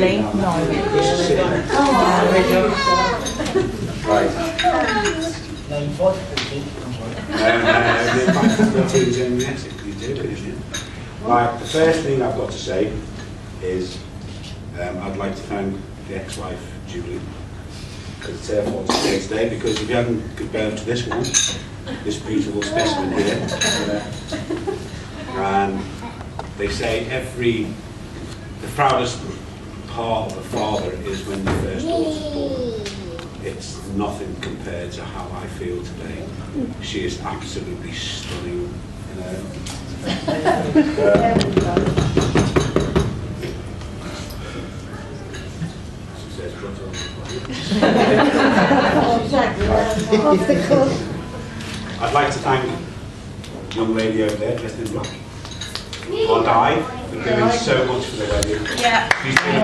really? No. Right. Right, the first thing I've got to say is I'd like to thank the ex-wife, Julie, because it's her fault today, because if you hadn't given birth to this one, this beautiful specimen here, and they say the proudest part of a father is when the first daughter's born. It's nothing compared to how I feel today. She is absolutely stunning, you know. She says, I'd like to thank the young lady over there dressed in black, or Di, for doing so much for the wedding. Yeah. She's been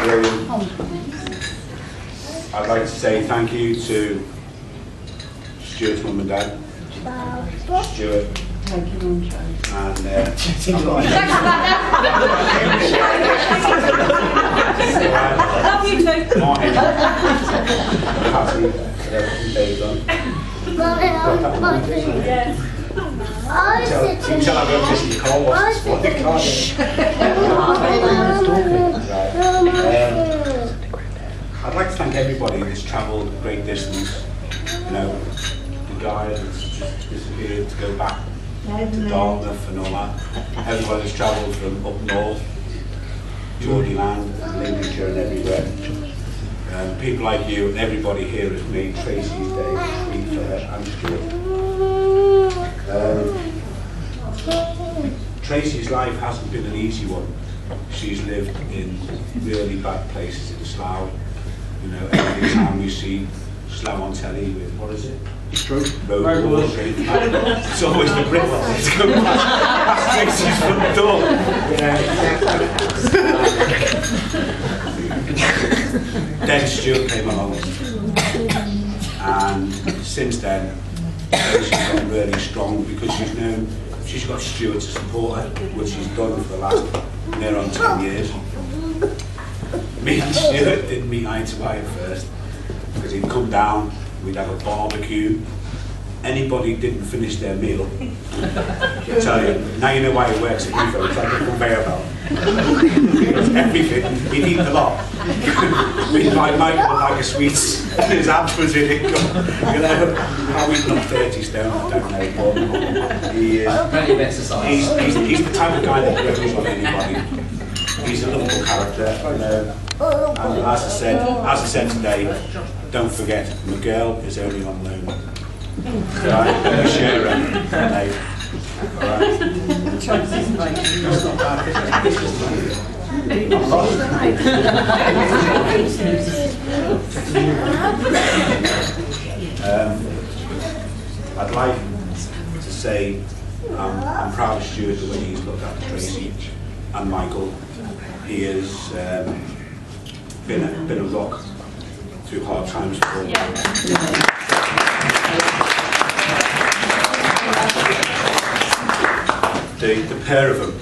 brilliant. I'd like to say thank you to Stuart's mum and dad. Stuart. Thank you, Mum. And Love you too. Martin. Patty. Everything they've done. You can tell I've got this in the car wash this morning, can't you? I'd like to thank everybody that's travelled a great distance. You know, the guy that's just disappeared to go back to Dartmouth and all that. Everybody that's travelled from up north, Geordieland, Lincolnshire and everywhere. People like you and everybody here with me, Tracy, Dave, and Stuart. Tracy's life hasn't been an easy one. She's lived in really bad places in Slough. You know, every time we see Slough on telly with, what is it? Road Wars. It's always the Brit one. It's going past Tracy's front door. Then Stuart came along, and since then, she's gotten really strong because she's got Stuart to support her, which she's done for the last near on 10 years. Me and Stuart didn't meet eye to eye at first, because he'd come down, we'd have a barbecue. Anybody didn't finish their meal, I'll tell you, now you know why he works at Heathrow, it's like a conveyor belt. Everything, he'd eat a lot. We'd buy Michael like a sweets, and his abs was in it. You know, how he's not 30 stone, I don't know, but he is. Plenty of exercise. He's the type of guy that goes on anybody. He's a lovable character, you know. And as I said today, don't forget, Miguel is only on loan. Right, share him. Right. I'd like to say I'm proud of Stuart the way he's looked after Tracy and Michael. He has been a rock through hard times for all. The pair of them,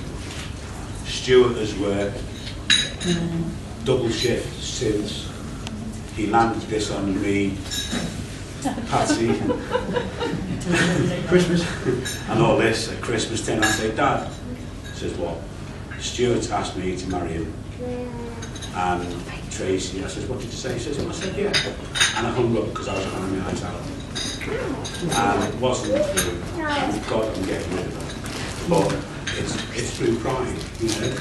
Stuart has worked double shift since he landed this on me, Patsy, Christmas, and all this at Christmas time. I say, Dad, he says, what? Stuart's asked me to marry him. And Tracy, I said, what did you say? He says, I said, yeah. And I hung up because I was having my eyes out. And it wasn't through, God, I'm getting rid of it. But it's through pride, you know.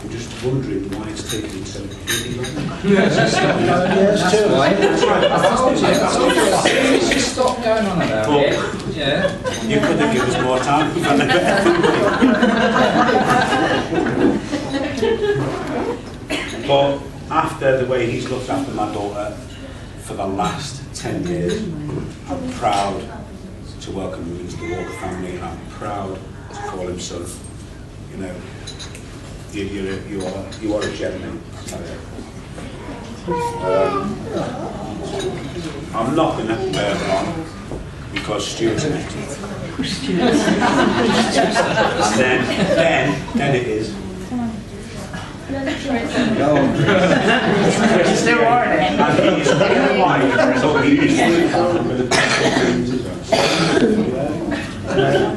I'm just wondering why it's taking so really long. That's right. Stop going on about it. Yeah. You could have given us more time. But after the way he's looked after my daughter for the last 10 years, I'm proud to welcome him into the Walker family, and I'm proud to call him son. You know, you are a gentleman. I'm not going to on. because Stuart's next. And then it is. Still warning. And he's white, so he's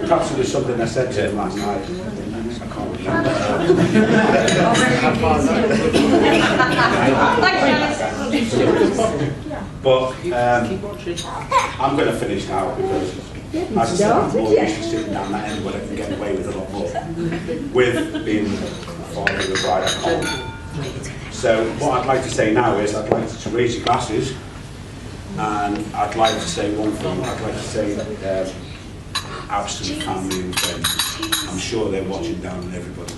perhaps it was something I said to him last night. I can't remember. But I'm going to finish now because, as I said, I'm more used to sitting down that end where I can get away with a lot more. With being the father of the bride at home. So what I'd like to say now is I'd like to raise your glasses, and I'd like to say one thing. I'd like to say absent family and friends. I'm sure they're watching down on everybody,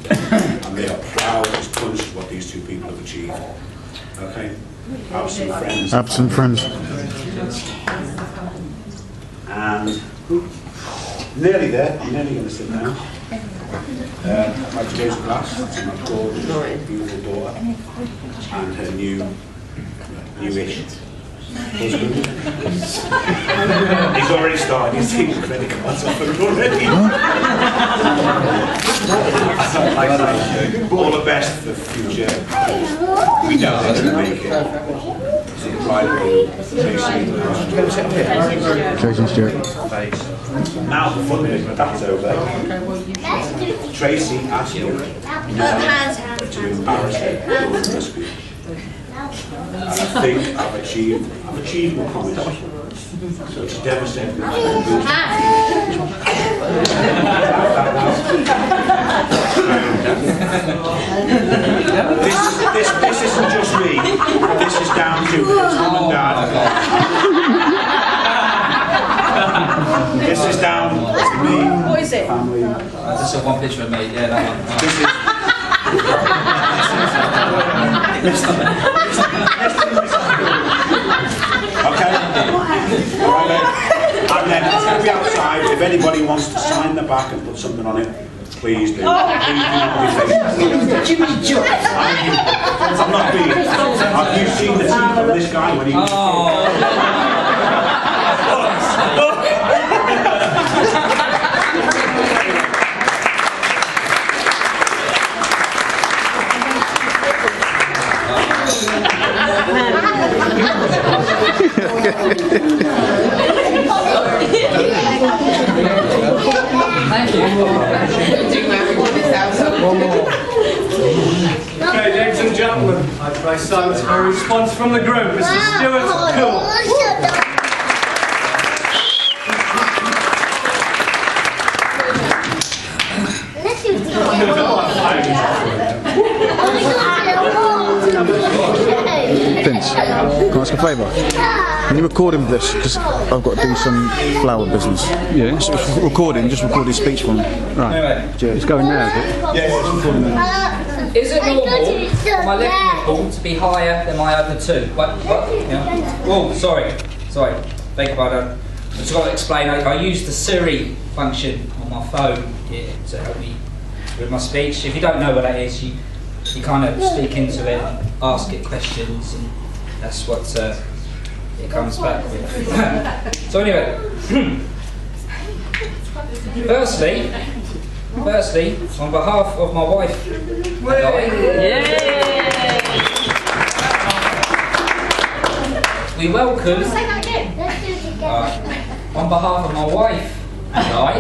and they are proud as punch of what these two people have achieved. Okay? Absent friends. Absent friends. And nearly there. I'm nearly going to sit down. I'd like to raise a glass to my gorgeous, beautiful daughter and her newish husband. He's already started. He's taking the credit cards off her already. I'd like to say all the best for the future. We know they're going to make it. See the bride and Tracy and Stuart. Now the fun bit, that's over. Tracy asked you to embarrass her. And I think I've achieved my promise. So to demonstrate that this isn't just me. This is down to his mum and dad. This is down to me. What is it? Family. Just a one picture of me, yeah, that one. This is. Okay. All right, then. And then it's going to be outside. If anybody wants to sign the back and put something on it, please do. Please do not be patient. I'm not being. Have you seen the teeth of this guy when he was a Thank you. Okay, ladies and gentlemen, I try silence for a response from the group. Mr. Stuart Cool. Vince, can I ask a favour? Can you record him this? Because I've got to do some flower business. Yeah. Just record him, just record his speech for me. Right. Cheers. It's going now, is it? Yeah, it's recording now. Is it normal for my left nipple to be higher than my other two? What? Yeah. Oh, sorry. Beg your pardon. I've just got to explain. I use the Siri function on my phone here to help me with my speech. If you don't know what that is, you kind of speak into it, ask it questions, and that's what it comes back with. So anyway, firstly, on behalf of my wife and I, we welcome, on behalf of my wife and I,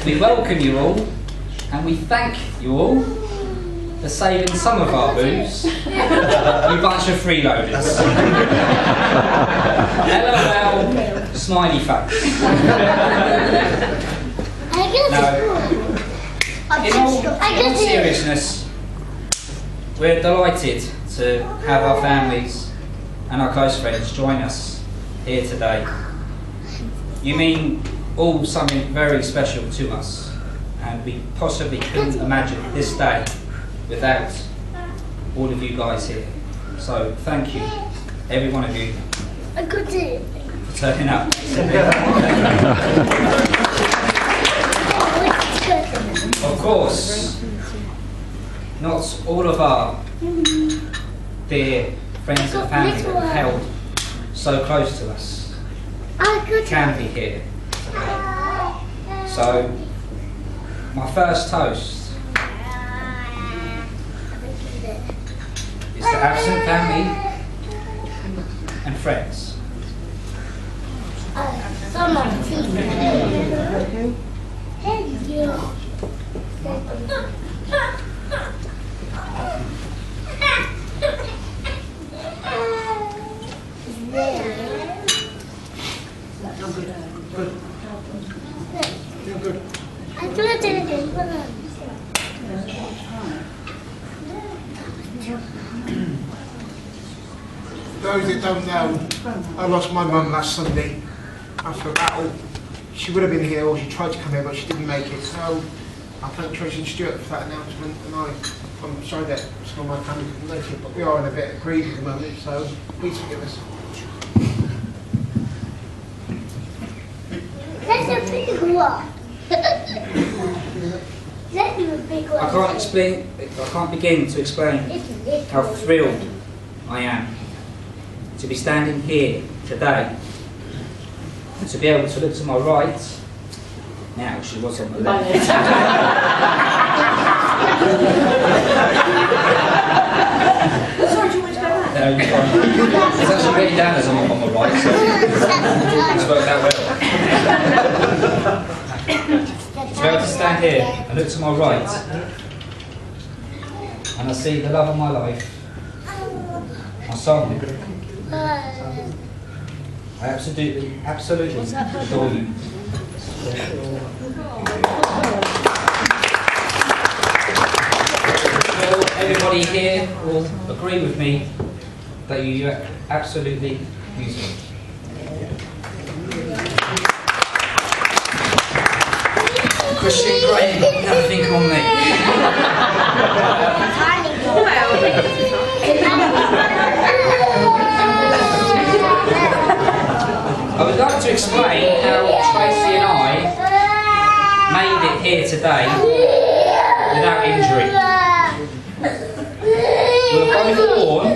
we welcome you all, and we thank you all for saving some of our booze, you bunch of freeloaders. LOL, smiley face. Now, in all seriousness, we're delighted to have our families and our close friends join us here today. You mean all something very special to us, and we possibly couldn't imagine this day without all of you guys here. So thank you, every one of you, for turning up. Of course, not all of our dear friends and family have held so close to us can be here today. So, my first toast is to absent family and friends. Those that don't know, I lost my mum last Sunday after a battle. She would have been here, or she tried to come here, but she didn't make it. So I thank Tracy and Stuart for that announcement, and I'm sorry that some of my family couldn't make it, but we are in a bit of grief at the moment, so please forgive us. That's a big one. That's a big one. I can't begin to explain how thrilled I am to be standing here today and to be able to look to my right. Now she was on the left. Sorry, do you want to go back? No, it's fine. It's actually written down as I'm on my right, so it's worked out well. To be able to stand here and look to my right and I see the love of my life, my son. I absolutely adore you. Well, everybody here will agree with me that you're absolutely beautiful. Christian Graham, nothing on me. I would like to explain how Tracy and I made it here today without injury. We were both born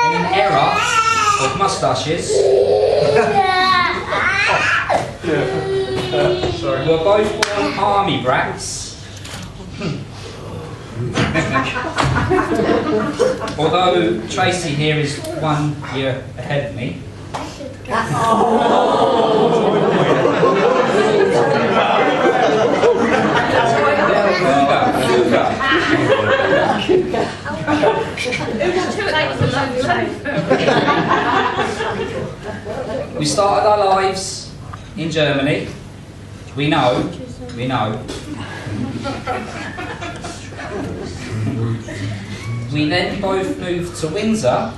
in an era of moustaches. We were both born army brats. Although Tracy here is 1 year ahead of me. We started our lives in Germany. We know. We then both moved to Windsor.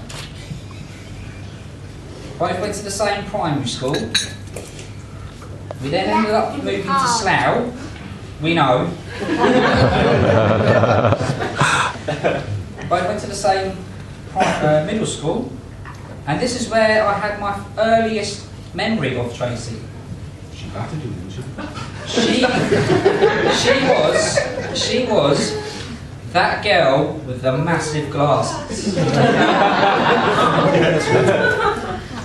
Both went to the same primary school. We then ended up moving to Slough. We know. Both went to the same middle school. And this is where I had my earliest memory of Tracy. She battered him, didn't she? She was that girl with the massive glasses.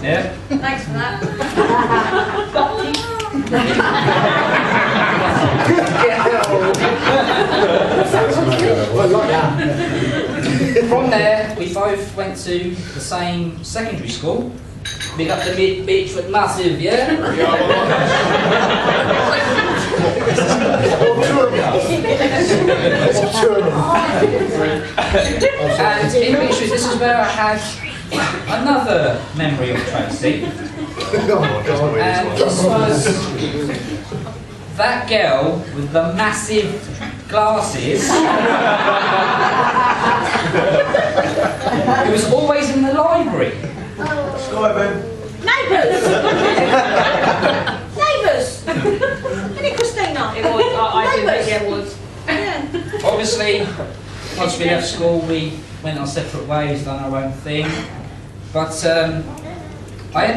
Yeah? Thanks for that. From there, we both went to the same secondary school. Big up the beach with massive, yeah? And in Beechwood, this is where I had another memory of Tracy. And this was that girl with the massive glasses who was always in the library. Neighbours! Neighbours! Isn't it Christina? It was. I did think it was. Yeah. Obviously, once we left school, we went our separate ways, done our own thing. But I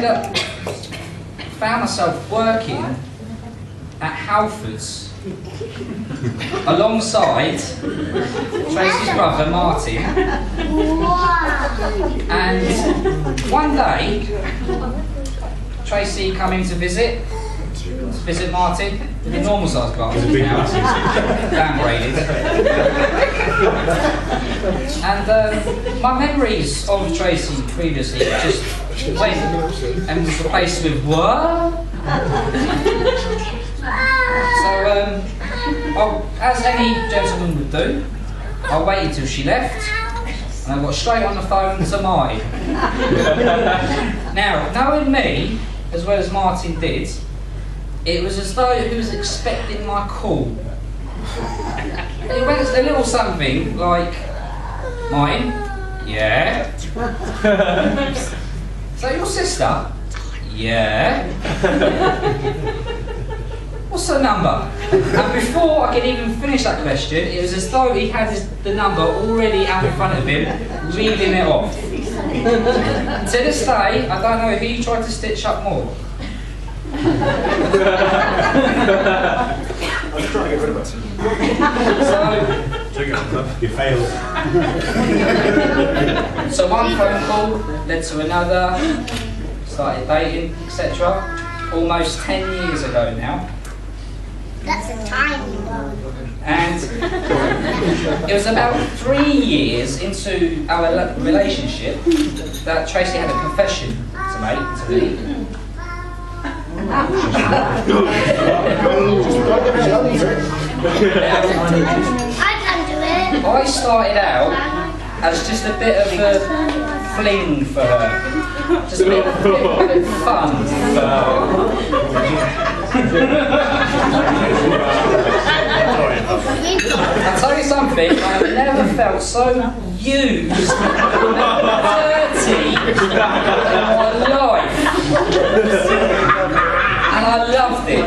found myself working at Halfords alongside Tracy's brother Martin. And one day, Tracy come in to visit Martin in normal sized glasses now, downgraded. And my memories of Tracy previously just went and was replaced with what? So, as any gentleman would do, I waited till she left and I got straight on the phone to mine. Now, knowing me, as well as Martin did, it was as though he was expecting my call. It went a little something like, "Martin? Yeah? So your sister? Yeah? What's her number?" And before I could even finish that question, it was as though he had the number already out in front of him, reading it off. To this day, I don't know who tried to stitch up more. I was trying to get rid of it. You failed. So one phone call led to another, started dating, etc. Almost 10 years ago now. That's a tiny one. And it was about 3 years into our relationship that Tracy had a confession to make to me. I can do it. I started out as just a bit of a fling for her. Just a bit of fun for her. I'll tell you something, I've never felt so used and dirty in my life. And I loved it.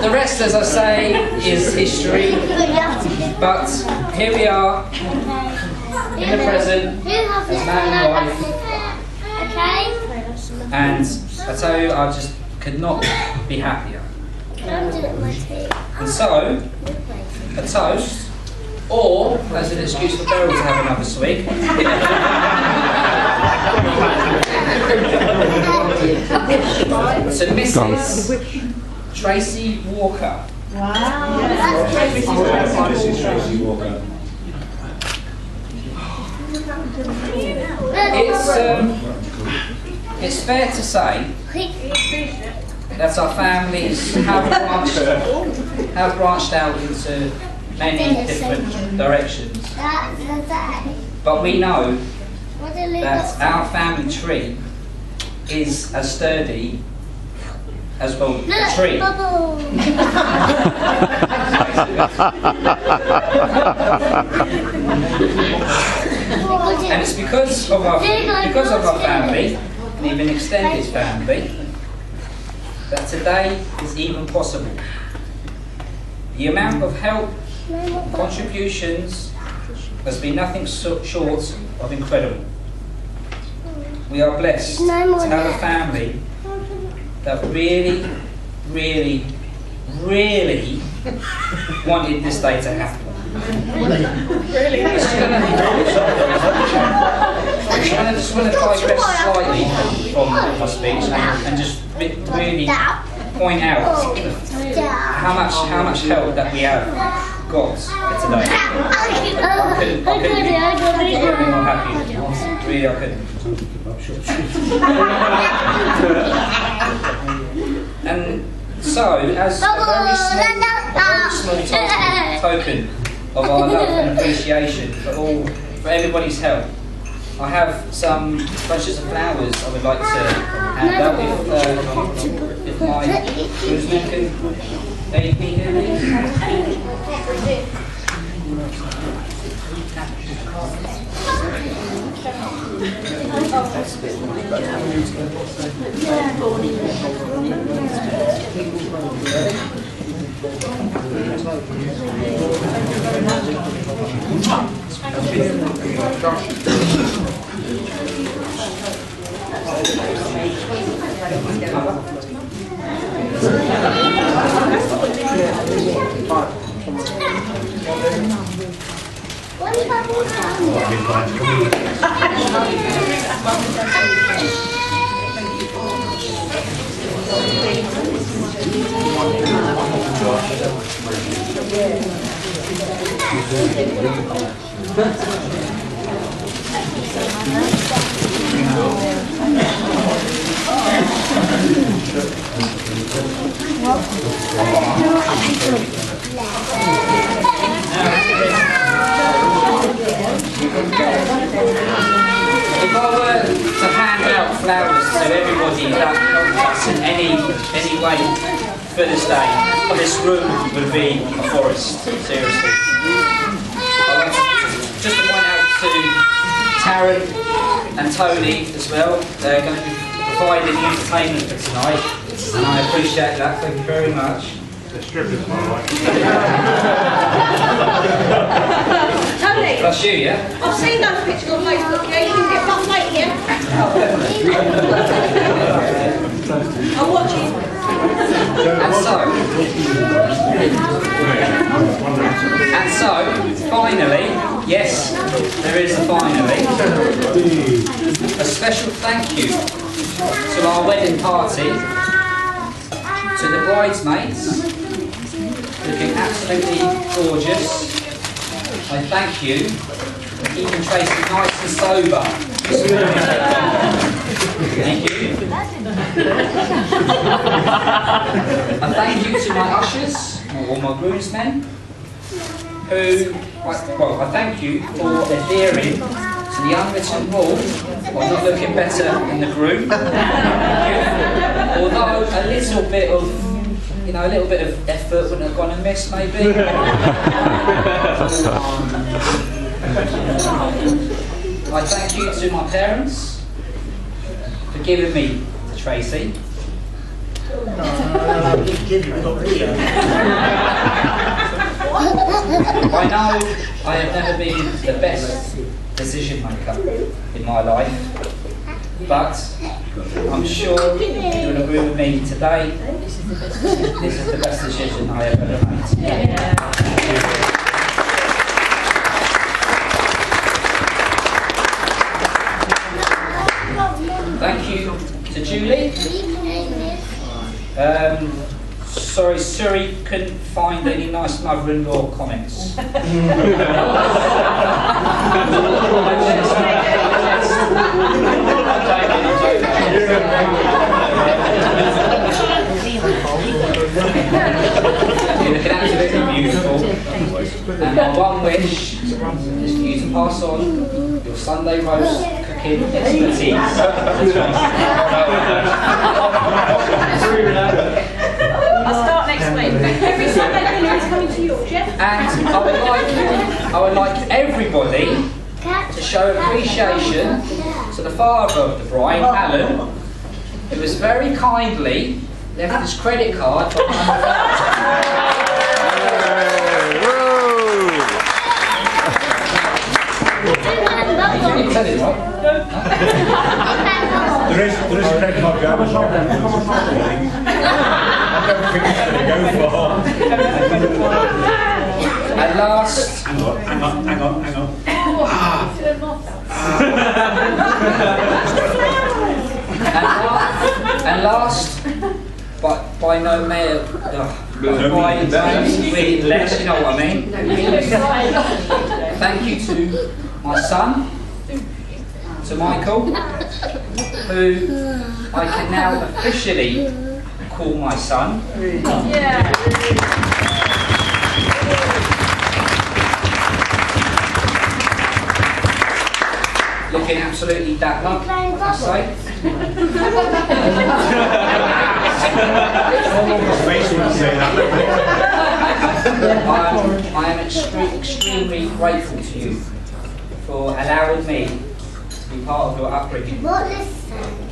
The rest, as I say, is history. But here we are, in the present, as man and wife. Okay? And I tell you, I just could not be happier. Don't do it with my teeth. And so, a toast, or as an excuse for Beryl to have another swig. To Mrs. Tracy Walker. This is Tracy Walker. It's fair to say that our families have branched out into many different directions. But we know that our family tree is as sturdy as well a tree. And it's because of our family, and even extended family, that today is even possible. The amount of help and contributions has been nothing short of incredible. We are blessed to have a family that really, really, really wanted this day to happen. I just want to digress slightly from my speech and just really point out how much help that we have got for today. I couldn't be more happy. Really, I couldn't. And so, as a very small token of our love and appreciation for everybody's help, I have some bunches of flowers I would like to hand out if my groomsmen can aid me here, If I were to hand out flowers to everybody that helped us in any way for this day, this room would be a forest, seriously. I'd like just to point out to Taryn and Tony as well. They're going to be providing entertainment for tonight, and I appreciate that. Thank you very much. Strippers, my right. Tony, That's you, yeah? I've seen those pictures on Facebook, yeah? You can get one late here. I'm watching. And so, finally, yes, there is a finally, a special thank you to our wedding party, to the bridesmaids, looking absolutely gorgeous. I thank you for keeping Tracy nice and sober this morning. Thank you. I thank you to my ushers, or my groomsmen, who, I thank you for adhering to the unwritten rule of not looking better than the groom. Although a little bit of, a little bit of effort wouldn't have gone amiss, maybe. I thank you to my parents for giving me to Tracy. I know I have never been the best decision maker in my life, but I'm sure you'll agree with me today. This is the best decision I have ever made. Thank you to Julie. Sorry, Suri couldn't find any nice mother-in-law comments. You're looking absolutely beautiful. And my one wish is for you to pass on your Sunday roast cooking expertise. I'll start next week. Every Sunday dinner is coming to yours, yeah? And I would like everybody to show appreciation to the father of the bride, Alan, who was very kindly left his credit card behind the You didn't tell him, right? There is a credit card going on. I don't think it's going to go far. And last, Hang on. and last, but by no means, by really less, you know what I mean? Thank you to my son, to Michael, who I can now officially call my son. Looking absolutely dapper, I say. I am extremely grateful to you for allowing me to be part of your upbringing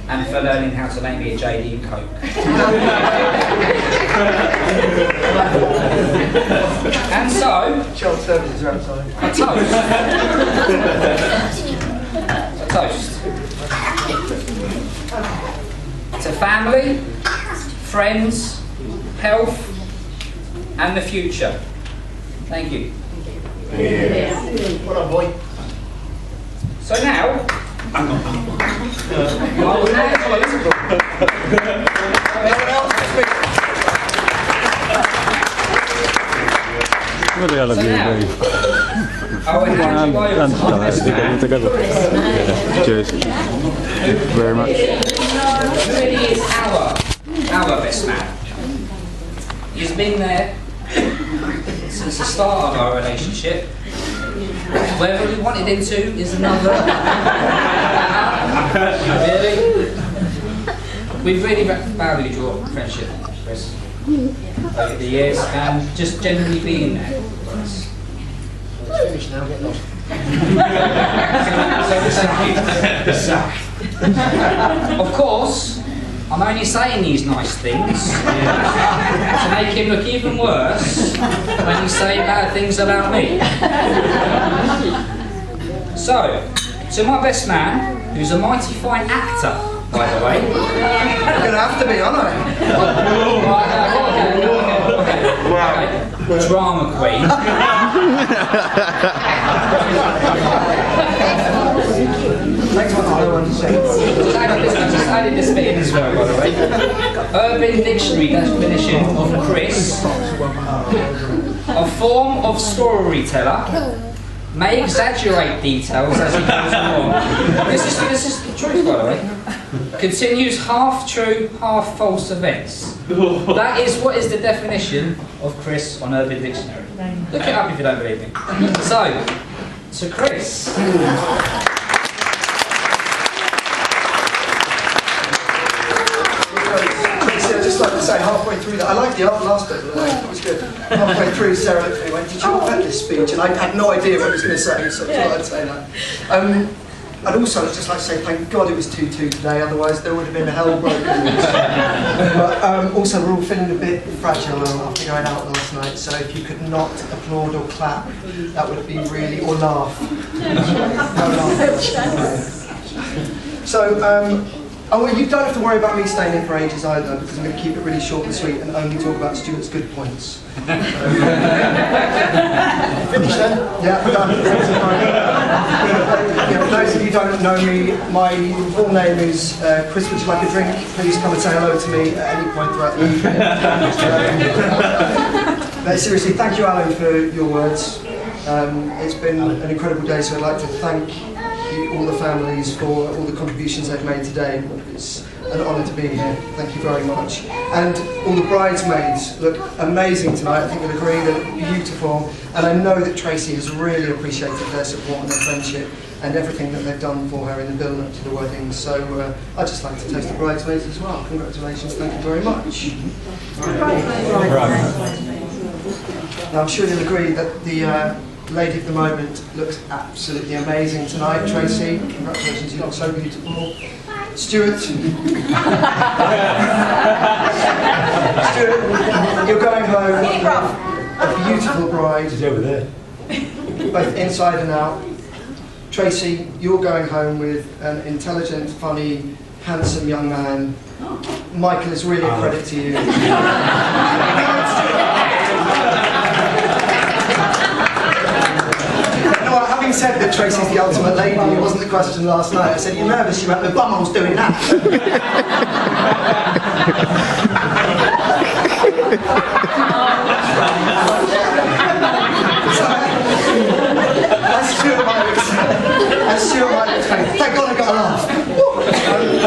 and for learning how to make me a JD and Coke. And so, Child services are outside. a toast to family, friends, health and the future. Thank you. What a boy. So now, I will What the hell have you been? I will hand you over to my best man. Together. Yeah. Cheers. Thank you very much. Who really is our best man. He's been there since the start of our relationship. Whether we wanted him to is another. Really? We've really valued your friendship, Chris, over the years, and just generally being there for us. It's finished now, get lost. Of course, I'm only saying these nice things to make him look even worse when you say bad things about me. So, to my best man, who's a mighty fine actor, by the way. You're going to have to be, aren't I? Okay. Drama queen. Next one, I don't want to say. I just added this bit in as well, by the way. Urban Dictionary definition of Chris: a form of storyteller, may exaggerate details as he goes along. This is the truth, by the way. Continues half true, half false events. That is what is the definition of Chris on Urban Dictionary. Look it up if you don't believe me. So, to Chris. I'd just like to say halfway through that, I liked the last bit, it was good. Halfway through, Sarah looked at me and went, "Did you prepare this speech?" And I had no idea what I was going to say, so I thought I'd say that. I'd also just like to say thank God it was 2-2 today, otherwise there would have been a hell broken loose. But also we're all feeling a bit fragile after going out last night, so if you could not applaud or clap, that would be really, or laugh. No laugh. So, oh, well, you don't have to worry about me staying in for ages either, because I'm going to keep it really short and sweet and only talk about Stuart's good points. Finished then? Yeah, we're done. Yeah, for those of you who don't know me, my full name is Chris. Would you like a drink? Please come and say hello to me at any point throughout the evening. No, seriously, thank you, Alan, for your words. It's been an incredible day, so I'd like to thank all the families for all the contributions they've made today. It's an honour to be here. Thank you very much. And all the bridesmaids look amazing tonight. I think you'll agree, they look beautiful. And I know that Tracy has really appreciated their support and their friendship and everything that they've done for her in the build-up to the wedding. So I'd just like to toast the bridesmaids as well. Congratulations, thank you very much. Now I'm sure you'll agree that the lady of the moment looks absolutely amazing tonight. Tracy, congratulations, you look so beautiful. Stuart, you're going home a beautiful bride. He's over there. Both inside and out. Tracy, you're going home with an intelligent, funny, handsome young man. Michael is really a credit to you. Having said that Tracy's the ultimate lady, it wasn't the question last night. I said, "You're nervous?" She went, "The bumhole's doing that." As Stuart might explain, thank God I got a laugh.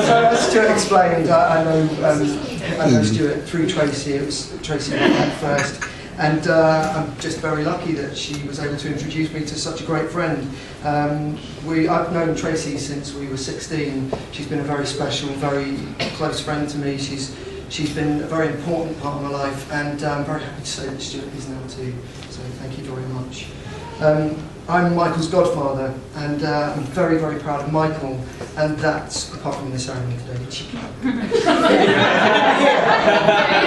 So as Stuart explained, I know Stuart through Tracy. It was Tracy who met first. And I'm just very lucky that she was able to introduce me to such a great friend. I've known Tracy since we were 16. She's been a very special, very close friend to me. She's been a very important part of my life, and I'm very happy to say that Stuart is now too. So thank you very much. I'm Michael's godfather, and I'm very, very proud of Michael, and that's apart from the ceremony today.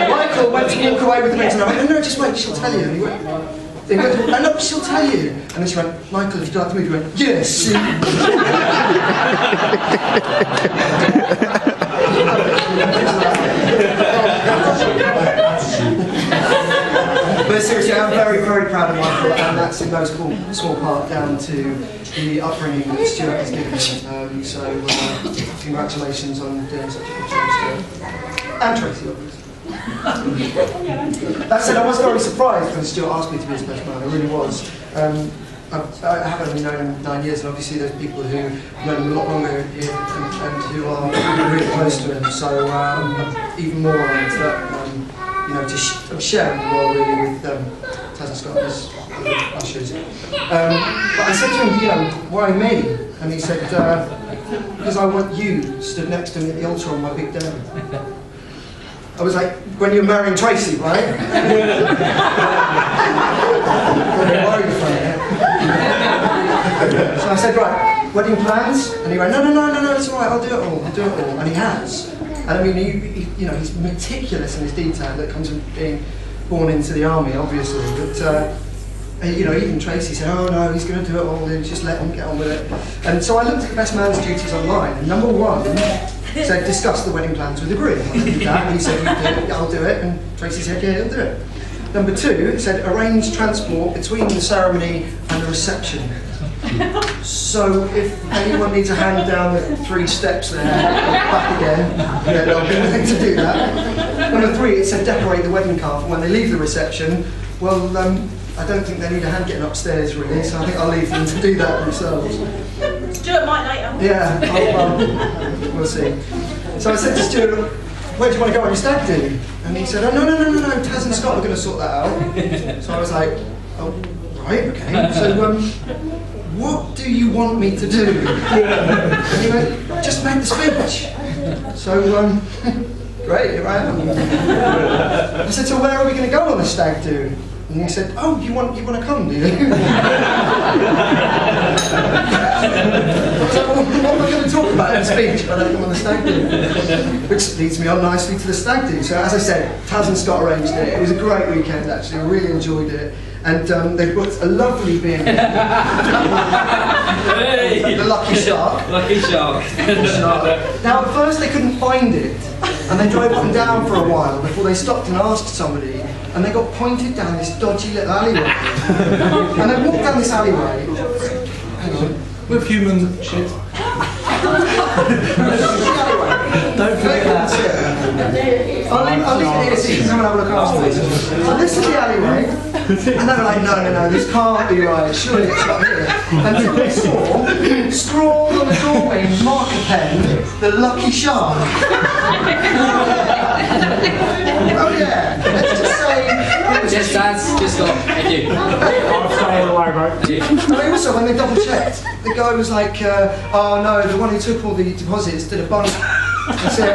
Michael went to walk away with me tonight. I went, "No, just wait, she'll tell you." And he went, "No, she'll tell you." And then she went, "Michael, if you'd like to move," he went, "Yes." but seriously, I'm very, very proud of Michael, and that's in no small part down to the upbringing that Stuart has given me. Congratulations on doing such a good job, Stuart. And Tracy, obviously. That said, I was very surprised when Stuart asked me to be his best man. I really was. I have only known him 9 years, and obviously there's people who know him a lot longer here and who are really close to him. So even more honoured that to share the role really with Taz and Scott as ushers. But I said to him, why me? And he said, because I want you stood next to me at the altar on my big day. I was like, when you're marrying Tracy, right? So I said, right, wedding plans? And he went, no, it's all right, I'll do it all. And he has. And I mean, he's meticulous in his detail. That comes from being born into the army, obviously. But, even Tracy said, oh no, he's going to do it all, and just let him get on with it. And so I looked at the best man's duties online, and number one said, discuss the wedding plans with the groom. I did that, and he said, you do it, I'll do it, and Tracy said, yeah, he'll do it. Number two, it said, arrange transport between the ceremony and the reception. So if anyone needs a hand down the 3 steps there, back again, they'll be willing to do that. Number 3, it said decorate the wedding car for when they leave the reception. Well, I don't think they need a hand getting upstairs really, so I think I'll leave them to do that themselves. Stuart might later. Yeah, we'll see. So I said to Stuart, where do you want to go on your stag do? And he said, oh, no, Taz and Scott are going to sort that out. So I was like, oh, right, okay. So what do you want me to do? And he went, just make the speech. So, great, here I am. I said, so where are we going to go on the stag do? And he said, oh, you want to come, do you? I was like, well, what am I going to talk about in the speech if I don't come on the stag do? Which leads me on nicely to the stag do. So as I said, Taz and Scott arranged it. It was a great weekend, actually. I really enjoyed it. And they booked a lovely B&B. The Lucky Shark. Lucky Shark. Now, at first they couldn't find it, and they drove up and down for a while before they stopped and asked somebody, and they got pointed down this dodgy little alleyway. And they walked down this alleyway. Hang on. With human shit. Don't forget that. I'll leave it here so you can come and have a look afterwards. So this is the alleyway, and they were like, no, this can't be right, surely it's not here. Until they saw, scrawled on the doorway in marker pen, the Lucky Shark. Oh yeah, let's just say... Just stop. Thank you. I'll stay away, mate. And also, when they double checked, the guy was like, oh no, the one who took all the deposits did a bunk. So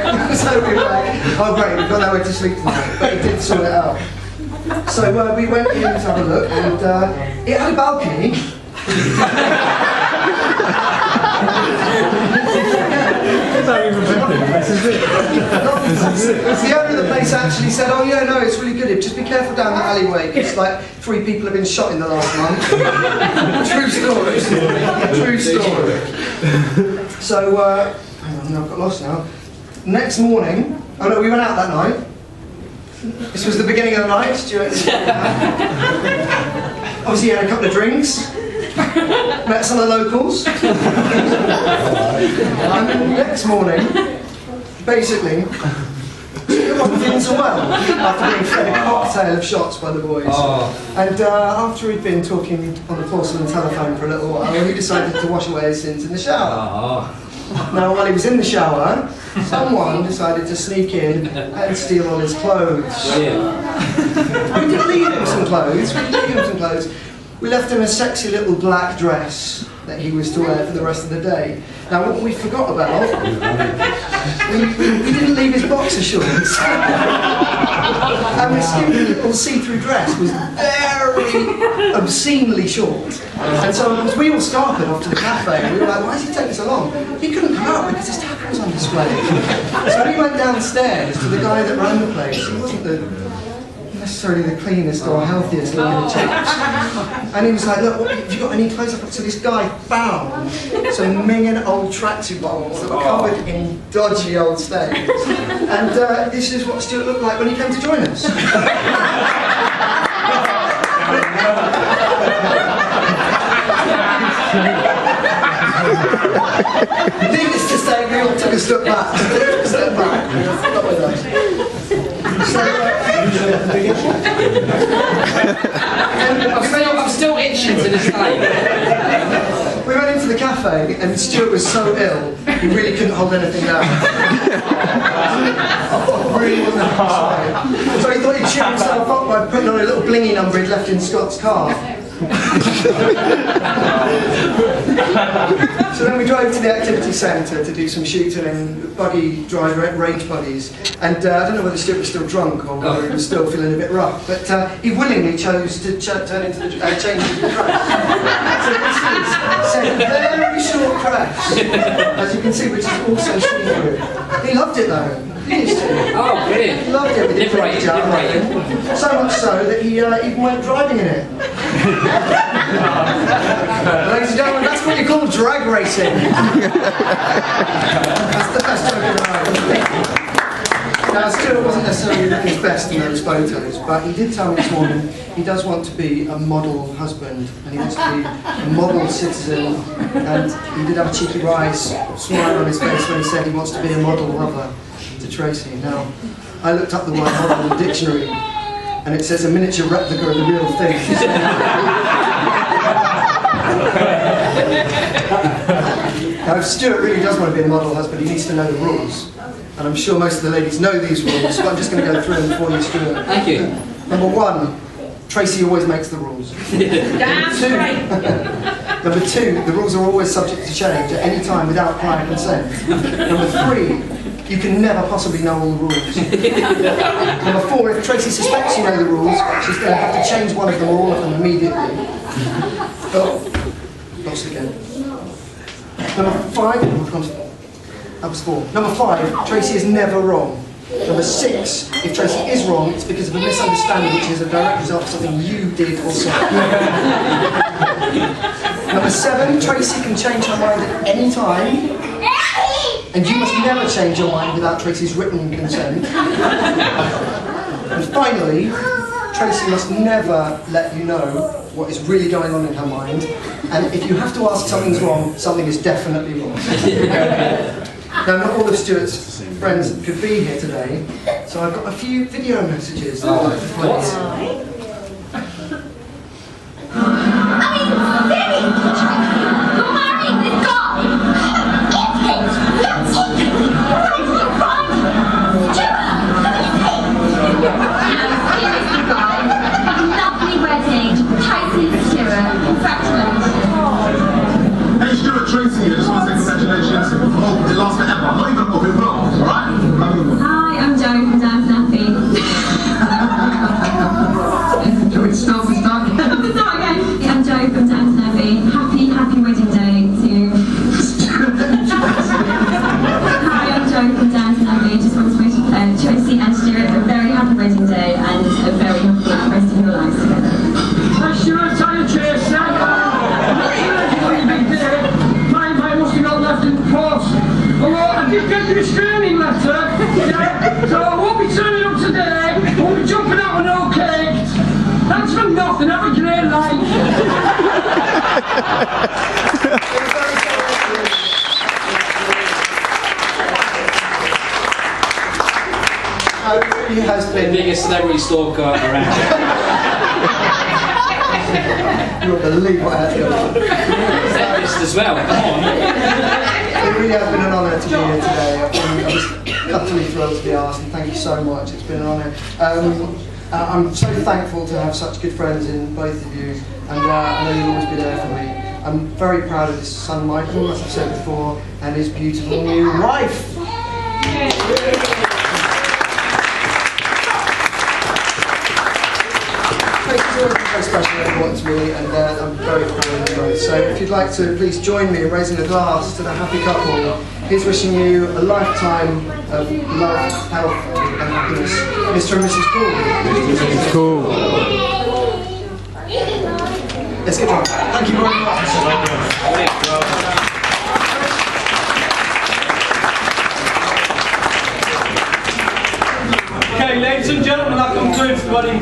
we were like, oh great, we've got nowhere to sleep tonight. But he did sort it out. So we went in to have a look, and it had a balcony. The owner of the place actually said, oh yeah, no, it's really good. Just be careful down that alleyway, because like 3 people have been shot in the last month. True story. True story. So, hang on, I've got lost now. Next morning, oh no, we went out that night. This was the beginning of the night, Stuart. Obviously, he had a couple of drinks. Met some of the locals. And then the next morning, basically, it wasn't feeling so well after being fed a cocktail of shots by the boys. Oh. And after he'd been talking on the porcelain telephone for a little while, he decided to wash away his sins in the shower. Oh. Now, while he was in the shower, someone decided to sneak in and steal all his clothes. Yeah. We didn't leave him some clothes. We left him a sexy little black dress that he was to wear for the rest of the day. Now, what we forgot about, we didn't leave his boxer shorts. And this little see-through dress was very obscenely short. And so as we all scarpered off to the cafe, we were like, why is he taking so long? He couldn't come out because his tackle was on display. So we went downstairs to the guy that ran the place. He wasn't necessarily the cleanest or healthiest looking of chaps. And he was like, look, have you got any clothes? So this guy found some minging old tracksuit bottoms that were covered in dodgy old stains. And this is what Stuart looked like when he came to join us. Needless to say, we all took a step back. Not with us. I'm still itching to this day. We went into the cafe and Stuart was so ill, he really couldn't hold anything down. Really wasn't happy. So he thought he'd cheer himself up by putting on a little blingy number he'd left in Scott's car. So then we drove to the activity centre to do some shooting in buggy drive range buddies, and I don't know whether Stuart was still drunk or whether he was still feeling a bit rough, but he willingly chose to turn into the change into the dress. So this is a very short dress, as you can see, which is also see-through. He loved it though. He used to. Oh, brilliant. He loved it. Liberated. So much so that he even went driving in it. Ladies and gentlemen, that's what you call drag racing. That's the best joke in the world. Now, Stuart wasn't necessarily looking his best in those photos, but he did tell me this morning he does want to be a model husband, and he wants to be a model citizen, and he did have a cheeky wry smile on his face when he said he wants to be a model lover to Tracy. Now, I looked up the word model in the dictionary, and it says a miniature replica of the real thing. Now, if Stuart really does want to be a model husband, he needs to know the rules. And I'm sure most of the ladies know these rules, so I'm just going to go through them for you, Stuart. Thank you. Number one, Tracy always makes the rules. Damn straight. Number two, the rules are always subject to change at any time without prior consent. Number three, you can never possibly know all the rules. Number four, if Tracy suspects you know the rules, she's going to have to change one of them or all of them immediately. Oh, lost again. Number five, that was four. Number five, Tracy is never wrong. Number six, if Tracy is wrong, it's because of a misunderstanding which is a direct result of something you did or said. Number seven, Tracy can change her mind at any time, and you must never change your mind without Tracy's written consent. And finally, Tracy must never let you know what is really going on in her mind, and if you have to ask something's wrong, something is definitely wrong. Now, not all of Stuart's friends could be here today, so I've got a few video messages that I'd like to play. Lovely wedding, Tracy and Stuart. Congratulations. Hey Stuart, Tracy, I just want to say congratulations. Hope it lasts forever. Not even hope it will, alright? Hi, I'm Jo from Downton Abbey. Can we start again? I'm Jo from Downton Abbey. Happy wedding day to... Hi, I'm Jo from Downton Abbey. Just want to wish Tracy and Stuart a very happy wedding day and a very happy rest of your lives together. Hi Stuart, hi Tracy. My must have got left in the post. Although I did get the restraining letter, yeah, so I won't be turning up today. I won't be jumping out with no cake. Thanks for nothing. Have a great life. He has The been biggest celebrity stalker around. You won't believe what I had to go through. This as well, come on. It really has been an honour to be here today. I was utterly thrilled to be asked, and thank you so much. It's been an honour. I'm so thankful to have such good friends in both of you, and I know you'll always be there for me. I'm very proud of his son Michael, as I've said before, and his beautiful new wife. Tracy's always been very special and important to me, and I'm very proud of you both. So if you'd like to please join me in raising a glass to the happy couple. Here's wishing you a lifetime of love, health and happiness. Mr. and Mrs. Cool. Cool. Let's get on. Thank you very much. Okay, ladies and gentlemen, that concludes the wedding.